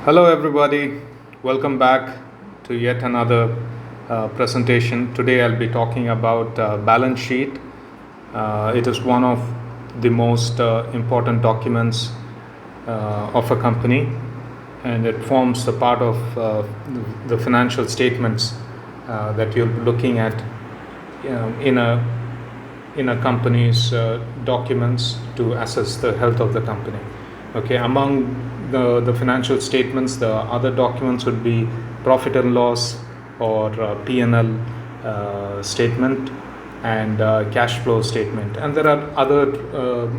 Hello, everybody. Welcome back to yet another presentation. Today, I'll be talking about balance sheet. It is one of the most important documents of a company, and it forms a part of the financial statements that you'll be looking at in a company's documents to assess the health of the company. Okay, among the financial statements, the other documents would be profit and loss or P&L statement and cash flow statement. And there are other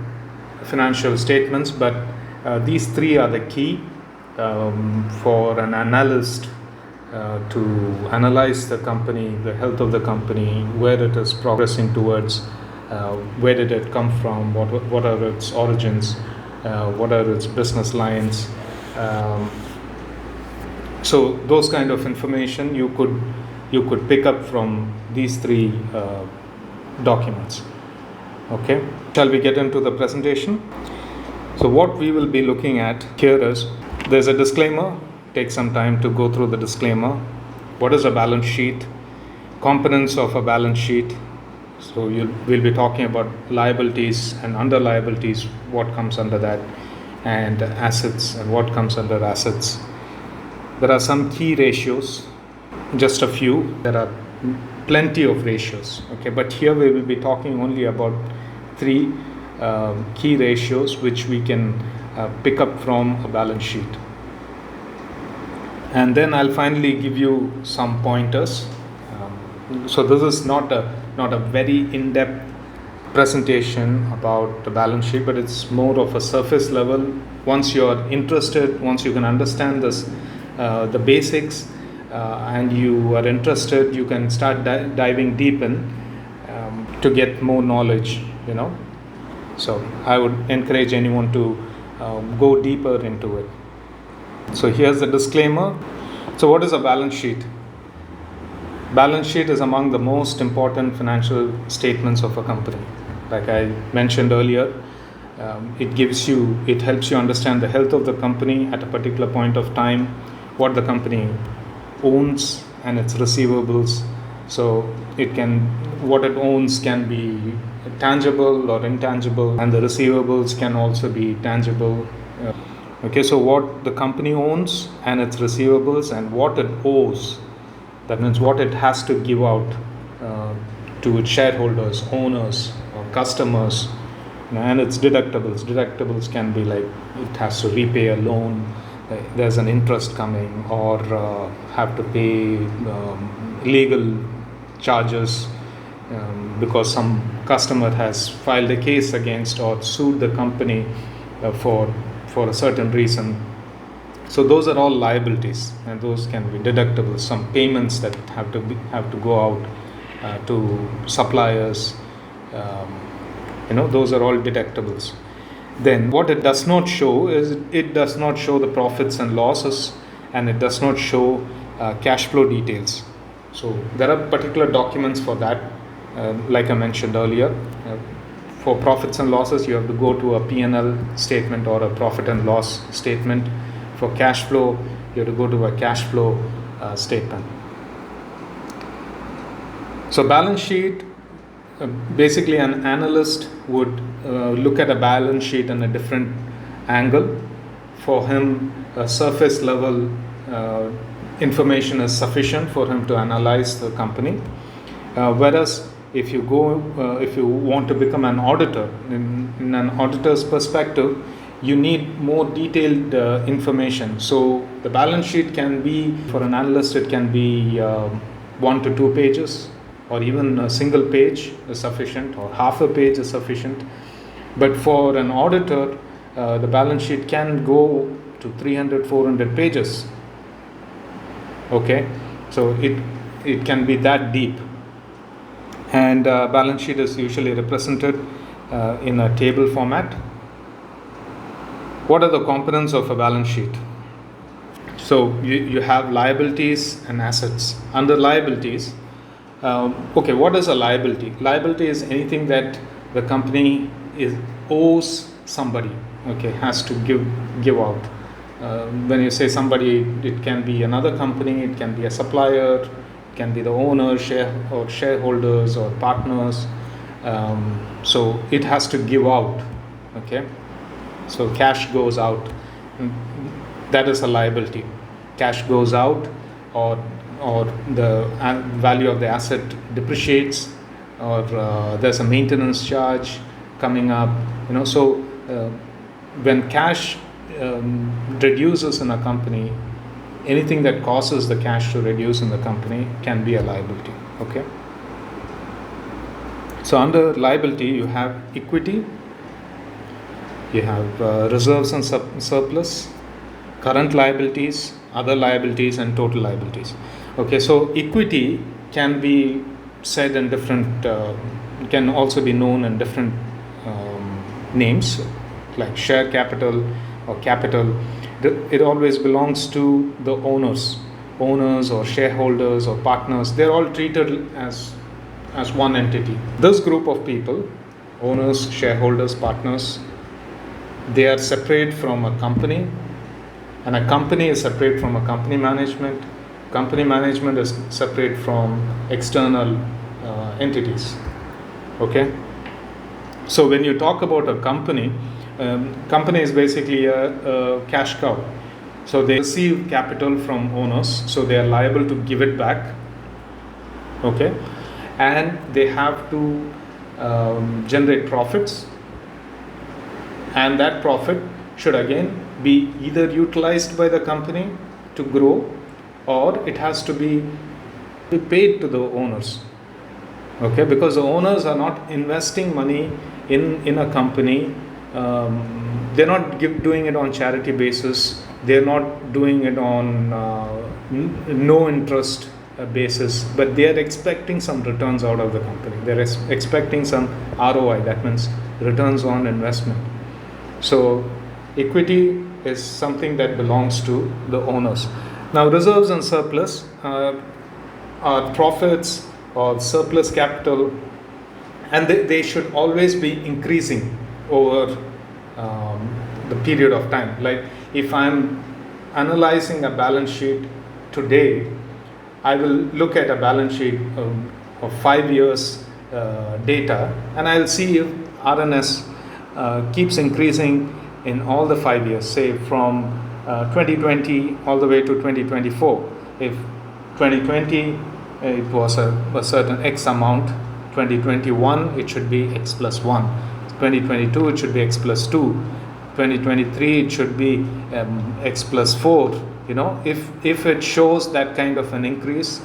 financial statements, but these three are the key for an analyst to analyze the company, the health of the company, where it is progressing towards, where did it come from, what are its origins, what are its business lines. So those kind of information you could pick up from these three documents. Okay, shall we get into the presentation? So what we will be looking at here is, there's a disclaimer. Take some time to go through the disclaimer. What is a balance sheet? Components of a balance sheet. So we'll be talking about liabilities and under liabilities, what comes under that, and assets and what comes under assets. There are some key ratios, just a few. There are plenty of ratios, okay, but here we will be talking only about three key ratios which we can pick up from a balance sheet. And then I'll finally give you some pointers. So this is not a very in-depth presentation about the balance sheet, but it's more of a surface level. Once you're interested, once you can understand this, the basics, and you are interested, you can start diving deep in to get more knowledge, So I would encourage anyone to go deeper into it. So here's the disclaimer. So what is a balance sheet? Balance sheet is among the most important financial statements of a company. Like I mentioned earlier, it helps you understand the health of the company at a particular point of time, what the company owns and its receivables. So what it owns can be tangible or intangible, and the receivables can also be tangible. Okay, so what the company owns and its receivables, and what it owes. That means what it has to give out to its shareholders, owners, or customers, and its deductibles. Deductibles can be like it has to repay a loan, there's an interest coming, or have to pay legal charges because some customer has filed a case against or sued the company for a certain reason. So those are all liabilities, and those can be deductibles. Some payments that have to go out to suppliers. Those are all deductibles. Then what it does not show is, it does not show the profits and losses, and it does not show cash flow details. So there are particular documents for that. Like I mentioned earlier, for profits and losses, you have to go to a P&L statement or a profit and loss statement. For cash flow, you have to go to a cash flow statement. So balance sheet, basically an analyst would look at a balance sheet in a different angle. For him, a surface level information is sufficient for him to analyze the company. Whereas if you want to become an auditor, in an auditor's perspective, you need more detailed information. So the balance sheet can be, for an analyst, it can be 1 to 2 pages, or even a single page is sufficient, or half a page is sufficient. But for an auditor, the balance sheet can go to 300-400 pages. Okay, so it can be that deep. And balance sheet is usually represented in a table format. What are the components of a balance sheet? So you have liabilities and assets. Under liabilities, what is a liability? Liability is anything that the company owes somebody, has to give out. When you say somebody, it can be another company, it can be a supplier, it can be the owner, shareholders or partners. So it has to give out. Okay, so cash goes out. That is a liability. Cash goes out, or the value of the asset depreciates, or there's a maintenance charge coming up. So when cash reduces in a company, anything that causes the cash to reduce in the company can be a liability. Okay. So under liability, you have equity, you have reserves and surplus, current liabilities, other liabilities, and total liabilities. Okay, so equity can be said in different, can also be known in different names, like share capital or capital. It always belongs to the owners or shareholders or partners. They're all treated as one entity. This group of people, owners, shareholders, partners, they are separate from a company, and a company is separate from a company management. Company management is separate from external entities. Okay. So when you talk about a company, company is basically a cash cow. So they receive capital from owners, so they are liable to give it back. Okay, and they have to generate profits, and that profit should again be either utilized by the company to grow, or it has to be paid to the owners. Okay, because the owners are not investing money in a company. They're not doing it on charity basis. They're not doing it on no interest basis, but they are expecting some returns out of the company. They're expecting some ROI, that means returns on investment. So equity is something that belongs to the owners. Now reserves and surplus are profits or surplus capital, and they should always be increasing over the period of time. Like if I'm analyzing a balance sheet today, I will look at a balance sheet of 5 years data, and I'll see if RNS keeps increasing in all the 5 years, say from 2020 all the way to 2024. If 2020 it was a certain X amount, 2021 it should be X plus 1, 2022 it should be X plus 2, 2023 it should be X plus 4. If it shows that kind of an increase,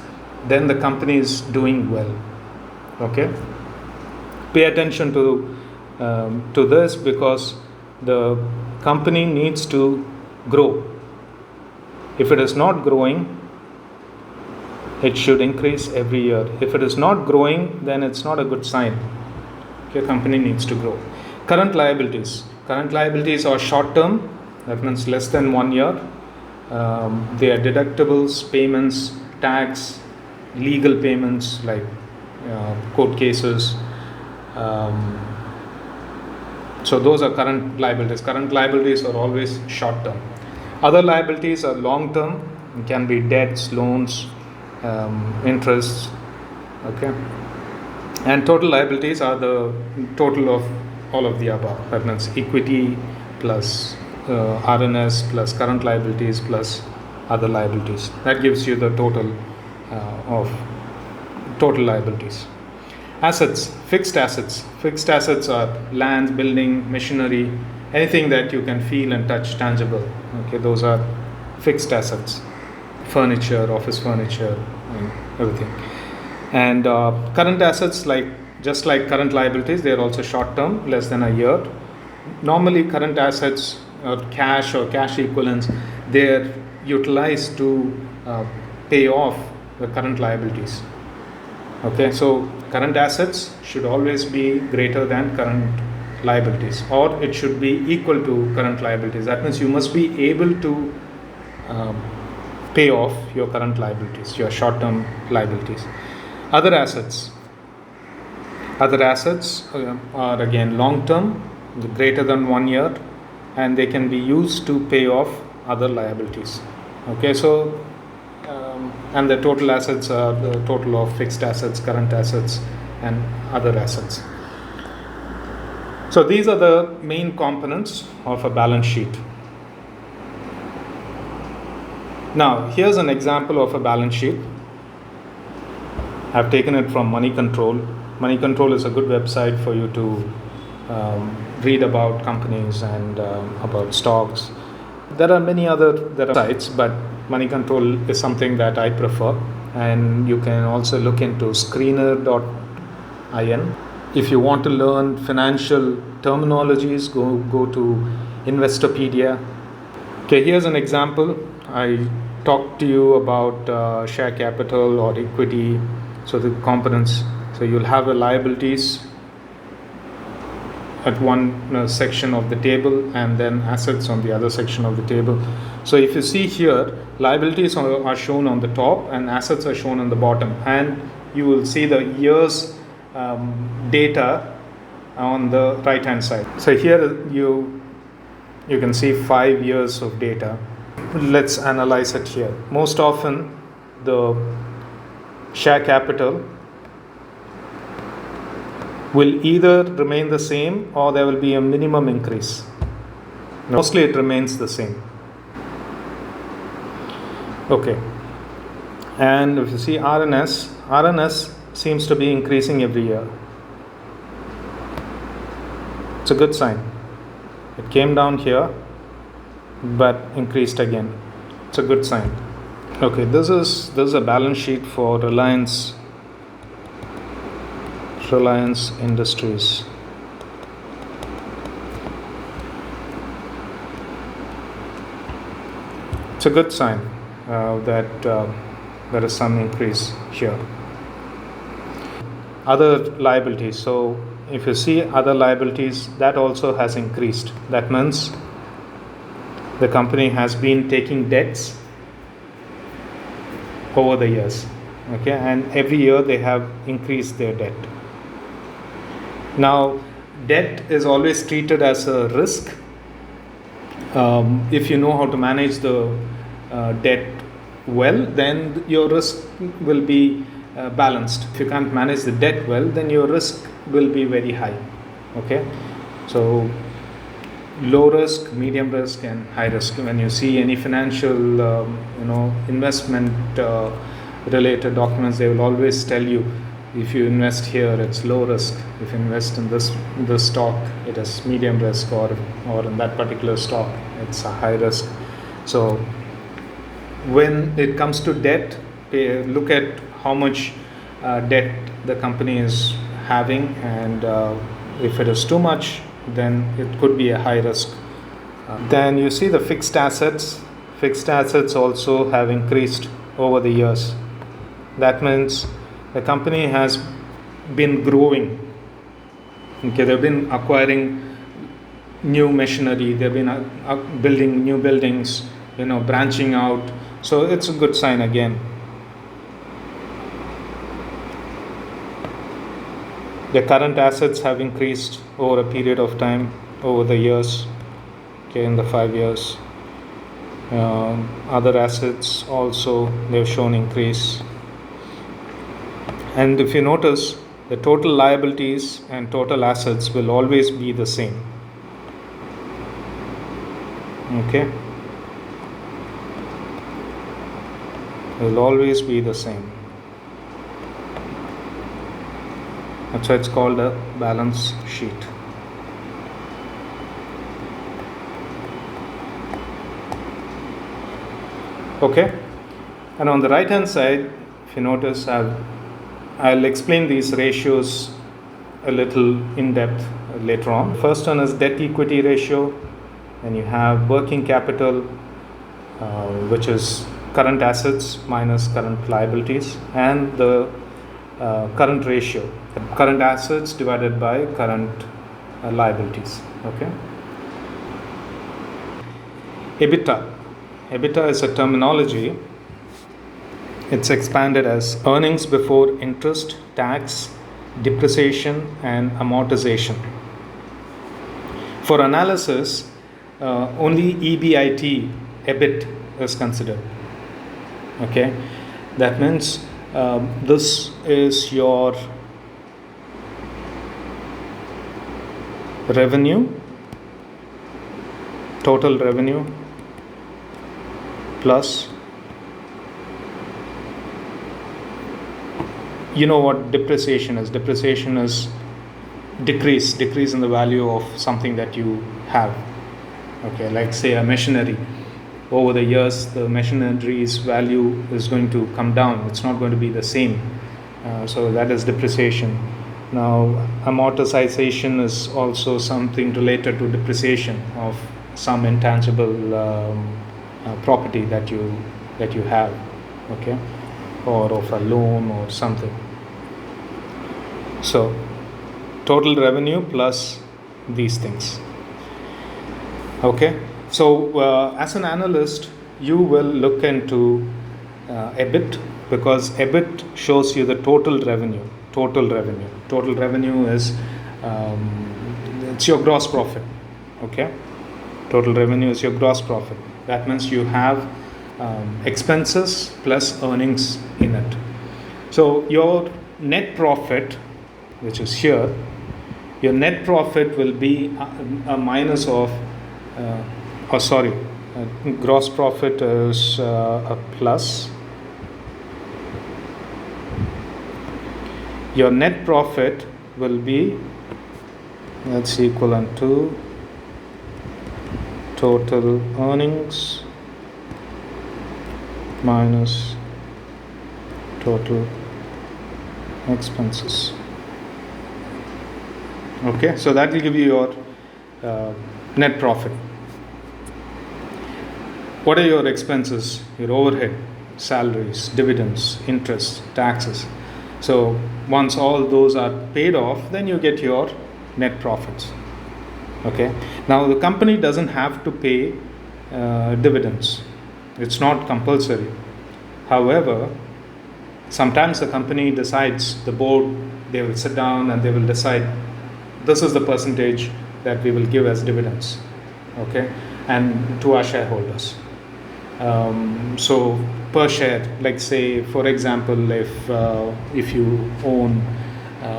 then the company is doing well. Okay, pay attention to this, because the company needs to grow. If it is not growing, it should increase every year. If it is not growing, then it's not a good sign. Your company needs to grow. Current liabilities are short term, that means less than 1 year. They are deductibles, payments, tax, legal payments like court cases. So those are current liabilities. Current liabilities are always short term. Other liabilities are long term. It can be debts, loans, interests. Okay, and total liabilities are the total of all of the above. That means equity plus RNS plus current liabilities plus other liabilities. That gives you the total of total liabilities. Assets, fixed assets. Fixed assets are land, building, machinery, anything that you can feel and touch, tangible. Okay, those are fixed assets. Furniture, office furniture, and everything. And current assets, just like current liabilities, they are also short term, less than a year. Normally current assets or cash equivalents, they are utilized to pay off the current liabilities. Okay, so current assets should always be greater than current liabilities, or it should be equal to current liabilities. That means you must be able to pay off your current liabilities, your short-term liabilities. Other assets are again long-term, greater than 1 year, and they can be used to pay off other liabilities. Okay, so and the total assets are the total of fixed assets, current assets, and other assets. So these are the main components of a balance sheet. Now, here's an example of a balance sheet. I've taken it from Money Control. Money Control is a good website for you to read about companies and about stocks. There are many other sites, but Money Control is something that I prefer. And you can also look into screener.in. If you want to learn financial terminologies, go to Investopedia. Okay, here's an example. I talked to you about share capital or equity, so the components. So you'll have the liabilities at one section of the table, and then assets on the other section of the table. So if you see here, liabilities are shown on the top and assets are shown on the bottom, and you will see the years data on the right hand side. So here you can see 5 years of data. Let's analyze it here. Most often the share capital will either remain the same or there will be a minimum increase. Mostly it remains the same. Okay. And if you see RNS seems to be increasing every year. It's a good sign. It came down here but increased again. It's a good sign. Okay, this is a balance sheet for Reliance Industries. It's a good sign that there is some increase here. Other liabilities. So if you see other liabilities, that also has increased. That means the company has been taking debts over the years. Okay, and every year they have increased their debt. Now, debt is always treated as a risk. If you know how to manage the debt well, then your risk will be balanced. If you can't manage the debt well, then your risk will be very high. Okay, so low risk, medium risk, and high risk. When you see any financial investment related documents, they will always tell you, if you invest here, it's low risk. If you invest in this stock, it is medium risk, or in that particular stock, it's a high risk. So when it comes to debt, look at how much debt the company is having, and if it is too much, then it could be a high risk. Then you see the fixed assets. Fixed assets also have increased over the years. That means the company has been growing. Okay, they've been acquiring new machinery. They've been building new buildings. Branching out. So it's a good sign again. The current assets have increased over a period of time, over the years. Okay, in the 5 years. Other assets also, they've shown increase. And if you notice, the total liabilities and total assets will always be the same. Okay, will always be the same. That's why it's called a balance sheet. Okay, and on the right hand side, if you notice, I'll explain these ratios a little in depth later on. First one is debt equity ratio, and you have working capital, which is current assets minus current liabilities, and the current ratio, current assets divided by current liabilities. Okay. EBITDA is a terminology. It's expanded as earnings before interest, tax, depreciation, and amortization. For analysis, only EBIT EBIT is considered. Okay, that means this is your revenue, total revenue plus, you know what depreciation is. Depreciation is decrease in the value of something that you have. Okay, like say a machinery. Over the years, the machinery's value is going to come down. It's not going to be the same. So that is depreciation. Now, amortization is also something related to depreciation of some intangible property that you have, okay, or of a loan or something. So, total revenue plus these things. Okay. So, as an analyst, you will look into EBIT, because EBIT shows you the total revenue. Total revenue is it's your gross profit. Okay, total revenue is your gross profit. That means you have expenses plus earnings in it. So your net profit, which is here, your net profit will be a minus of gross profit is a plus. Your net profit will be, that's equivalent to total earnings minus total expenses. Okay, so that will give you your net profit. What are your expenses? Your overhead, salaries, dividends, interest, taxes. So once all those are paid off, then you get your net profits. Okay. Now the company doesn't have to pay dividends. It's not compulsory. However, sometimes the company decides, the board, they will sit down and they will decide, this is the percentage that we will give as dividends. Okay, and to our shareholders. So per share, like say for example, if you own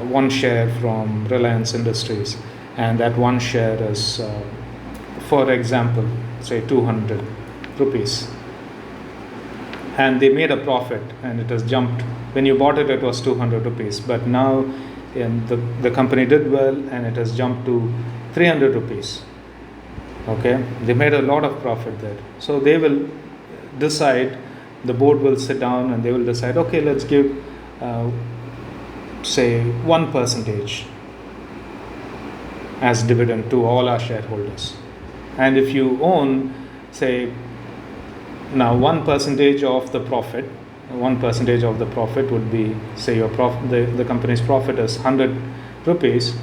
one share from Reliance Industries, and that one share is for example say 200 rupees, and they made a profit and it has jumped. When you bought it, it was 200 rupees, but now the company did well and it has jumped to 300 rupees. Okay, they made a lot of profit there. So they will decide, the board will sit down and they will decide, okay, let's give say 1% as dividend to all our shareholders. And if you own, say, now 1% of the profit, 1% of the profit would be, say your the company's profit is 100 rupees,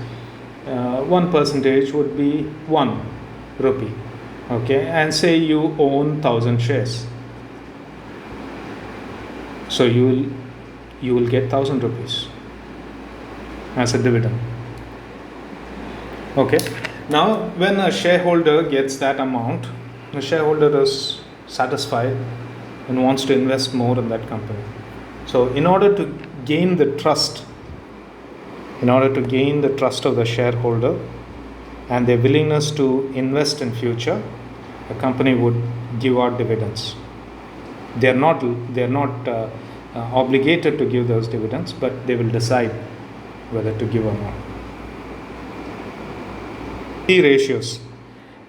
1% would be 1 rupee. Okay, and say you own 1,000 shares, so you will get 1,000 rupees as a dividend. Okay, now when a shareholder gets that amount, the shareholder is satisfied and wants to invest more in that company. So in order to gain the trust, of the shareholder and their willingness to invest in future, the company would give out dividends. They are not obligated to give those dividends, but they will decide whether to give or not. Key ratios: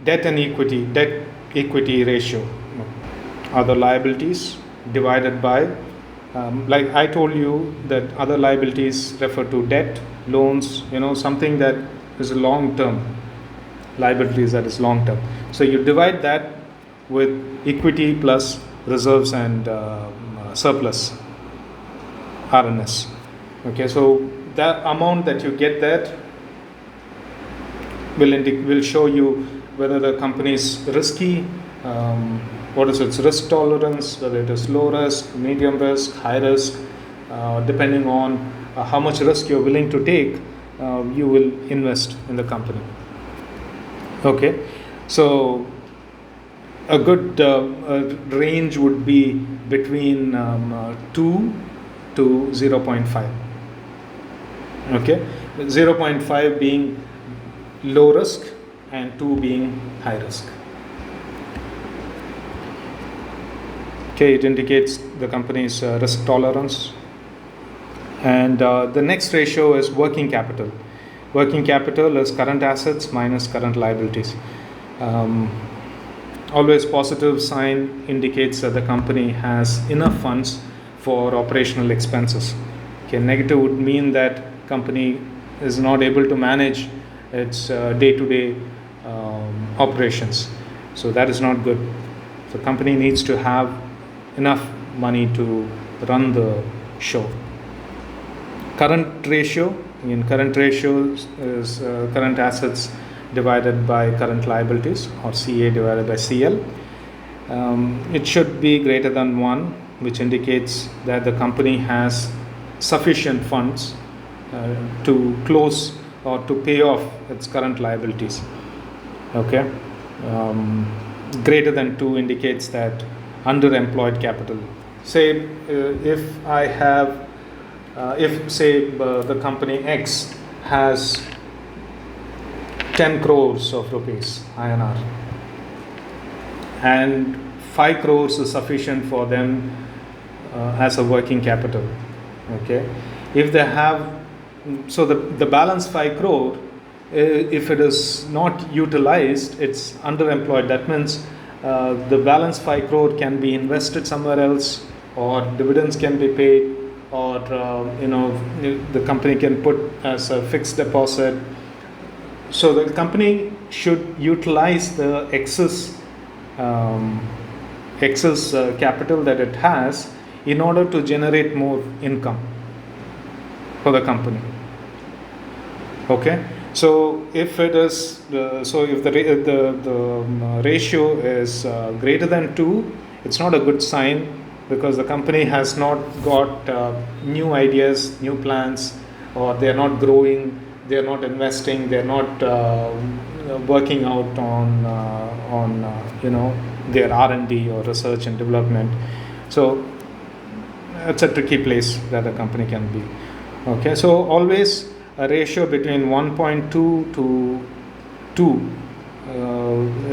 debt equity ratio, other liabilities divided by, like I told you that other liabilities refer to debt, loans, something that is a long term, liabilities that is long term. So you divide that with equity plus reserves and surplus, RNS. Okay, so the amount that you get there will show you whether the company is risky, what is its risk tolerance, whether it is low risk, medium risk, high risk. Depending on how much risk you're willing to take, you will invest in the company. Okay, so A good range would be between 2 to 0.5. Okay, 0.5 being low risk and 2 being high risk. Okay, it indicates the company's risk tolerance. And the next ratio is working capital. Working capital is current assets minus current liabilities. Always positive sign indicates that the company has enough funds for operational expenses. Okay, negative would mean that company is not able to manage its day-to-day operations. So that is not good. So company needs to have enough money to run the show. Current ratio, current ratio is current assets divided by current liabilities, or CA divided by CL. It should be greater than 1, which indicates that the company has sufficient funds to close or to pay off its current liabilities. Okay. Greater than 2 indicates that underemployed capital. Say if I have if say the company X has 10 crores of rupees INR and 5 crores is sufficient for them as a working capital. Okay, if they have, so the balance 5 crore, if it is not utilized, it's underemployed. That means the balance 5 crore can be invested somewhere else, or dividends can be paid, or the company can put as a fixed deposit. So the company should utilize the excess capital that it has in order to generate more income for the company. Okay, so if it is if the ratio is greater than 2, it's not a good sign, because the company has not got new ideas, new plans, or they are not growing, they are not investing, they are not working out on their R&D or research and development. So it's a tricky place that a company can be. Okay, so always a ratio between 1.2 to 2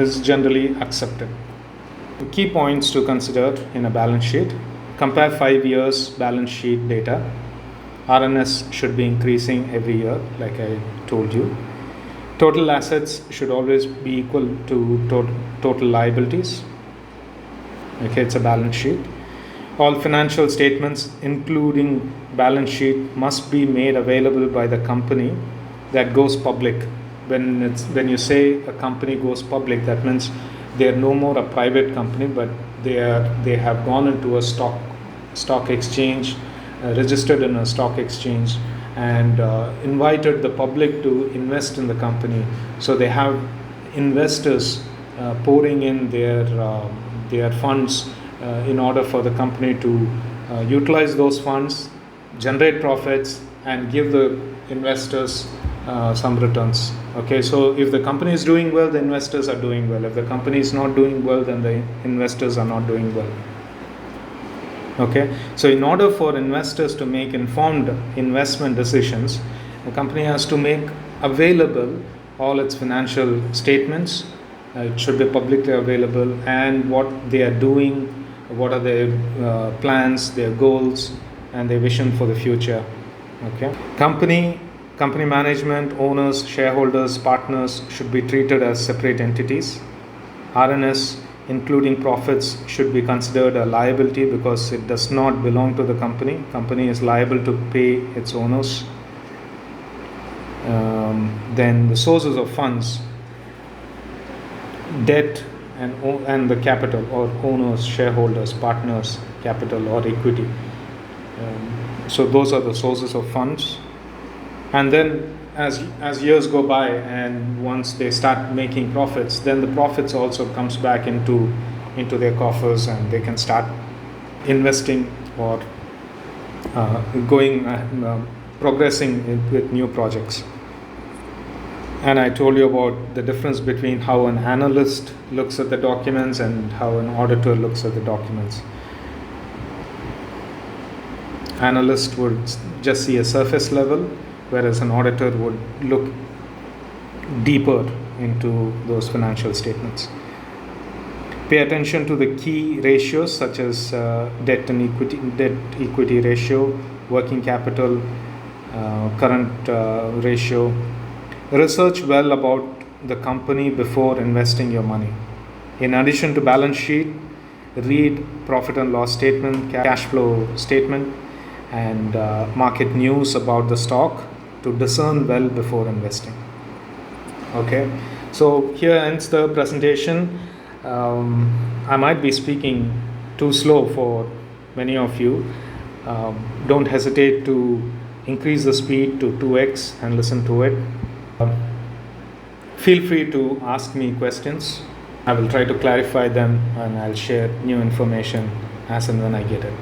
is generally accepted. Key points to consider in a balance sheet: compare 5 years balance sheet data. RNS should be increasing every year, like I told you. Total assets should always be equal to total liabilities. Okay, it's a balance sheet. All financial statements, including balance sheet, must be made available by the company that goes public. When you say a company goes public, that means they are no more a private company, but they have gone into a stock exchange, registered in a stock exchange, and invited the public to invest in the company. So they have investors pouring in their funds in order for the company to utilize those funds, generate profits, and give the investors some returns. Okay, so if the company is doing well, the investors are doing well. If the company is not doing well, then the investors are not doing well. Okay, so in order for investors to make informed investment decisions, the company has to make available all its financial statements. It should be publicly available, and what they are doing, what are their plans, their goals, and their vision for the future. Okay, company management, owners, shareholders, partners should be treated as separate entities. RNS, including profits, should be considered a liability because it does not belong to the company. Company is liable to pay its owners. Then the sources of funds: debt and the capital, or owners, shareholders, partners, capital or equity. So those are the sources of funds. And then as years go by, and once they start making progress, then the profits also comes back into their coffers, and they can start investing or progressing with new projects. And I told you about the difference between how an analyst looks at the documents and how an auditor looks at the documents. Analyst would just see a surface level, whereas an auditor would look deeper into those financial statements. Pay attention to the key ratios such as debt equity ratio, working capital, current ratio. Research well about the company before investing your money. In addition to balance sheet, read profit and loss statement, cash flow statement, and market news about the stock to discern well before investing. Okay, so here ends the presentation. I might be speaking too slow for many of you. Don't hesitate to increase the speed to 2x and listen to it. Feel free to ask me questions. I will try to clarify them and I'll share new information as and when I get it.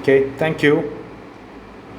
Okay, thank you.